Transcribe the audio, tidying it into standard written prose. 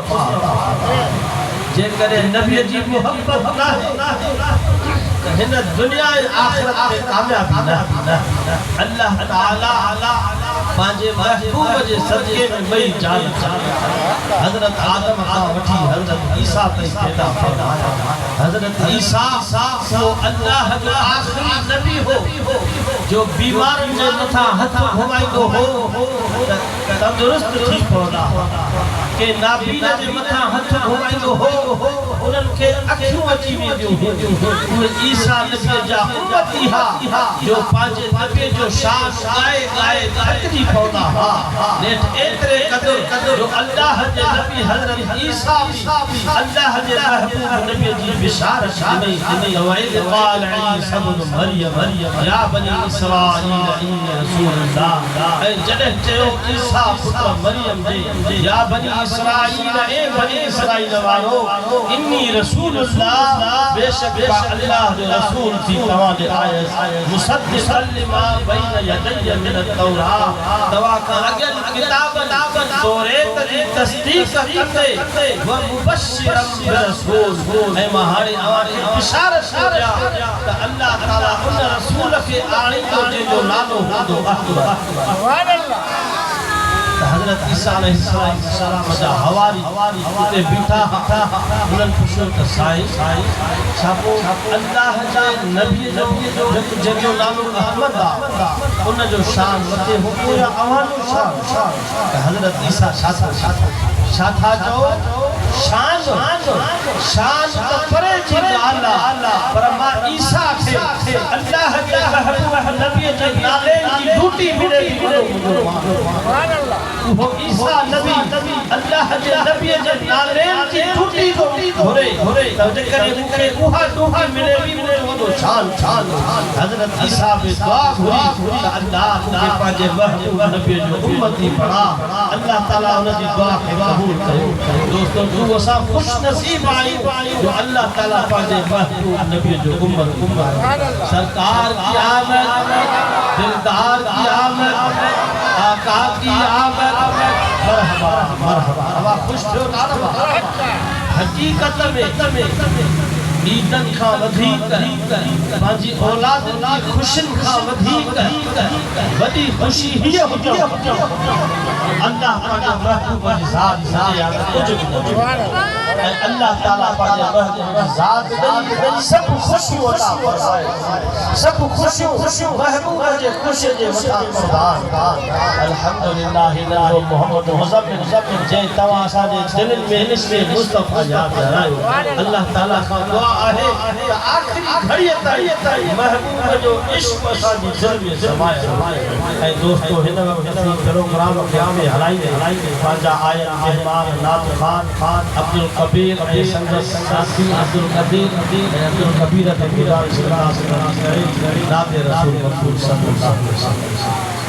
मुस्तफा जे करे नबी जी मोहब्बत ना हिन दुनिया आखिरत में कामयाबी ना अल्लाह ताला पांजे महबूब जे सदके में मई जान हजरत आदम का वठी हजरत ईसा ताईं पैदा फरमाया। हजरत ईसा वो अल्लाह जो आखिरी नबी हो जो बीमारन जे मथा हथ घुमाइंदो हो तंदुरुस्त थी पवंदा के नाबीन जे मथा हथ घुमाइंदो हो उनन के अखियूं अची वेंदियूं उहे ईसा नबी जा उम्मती हा जो पांजे नबी जो शान गाए गाए थकजी पवंदा हा नेठ एतरे कदर जो अल्लाह जे नबी हजरत ईसा भी अल्लाह जे महबूब नबी जी बिशारत दी वईद क़ाल ईसा इब्न मरियम या बनी इस्राईल इन्नी रसूलुल्लाह ऐ जॾहिं चयो ईसा पुत्र मरियम जे या बनी इस्राईल ए बनी इस्राईल वारो इन्नी रसूलुल्लाह बेशक अल्लाह जो रसूल थी तवां दे आयस मुसद्दिक़न लिमा बैन यदैया मिन तौरात तवां का अगल किताब तौरात जी तस्दीक करते व मुबश्शिरन बिरसूल ऐ महारे आके बिशारत करिया त अल्लाह ताला उन रसूल के आणी तो जो नालो हूंदो सुभान अल्लाह। हजरत ईसा अलैहिस्सलाम जा हवारी उते बीठा उन्हनि पुछियो त साईं छापो अल्लाह जे नबी जो जंहिंजो नालो अहमद आहे उन जो शान वते हो पूरा अवानो शान त हजरत ईसा छा था चओ शान त परे जी ॻाल्हि आहे पर मां ईसा खे अल्लाह जे महबूब नबी जे नाले जी ड्यूटी मिले सुभान अल्लाह वो ईसा नबी अल्लाह जे नबी जे नाले जी ड्यूटी घुरे त जेकरे मूंखे उहा ड्यूटी मिले वो शान हजरत ईसा बि दुआ घुरी त अल्लाह के पंहिंजे महबूब नबी जो उम्मती बणा अल्लाह ताला उन जी दुआ खे क़बूल कयो। दोस्तों जो असा खुश नसीब आई जो अल्लाह ताला पांजे महबूब नबी जो उम्मत सरकार की आमद दिलदार की आमद आका की आमद मरहबा मरहबा हवा खुश थियो ना हकीकत में ईदन का वधीक मांजी औलाद की खुशिन का वधीक वडी खुशी ही हुजो अल्लाह पांजे महबूब जी ज़ात से कुछ अल्लाह ताला पांजे महबूब जी ज़ात दे सब खुशी होता सब खुशी महबूब जे खुशी जे मथा कुर्बान अल्हम्दुलिल्लाह लो मोहम्मद मुज़म्मिल जे तवा सा जे दिल में इसमें मुस्तफा याद करायो अल्लाह ताला का दुआ आहे त आखिरी घड़ी ताईं महबूब जो इश्क असा जी दिल में समाया ऐ दोस्तों हिन प्रोग्राम क़याम हलाई पांजा आया मेहमान नात खान अब्दुल कबीर ए संगत साथी अब्दुल कबीर नात रसूल सल्लल्लाहु अलैहि वसल्लम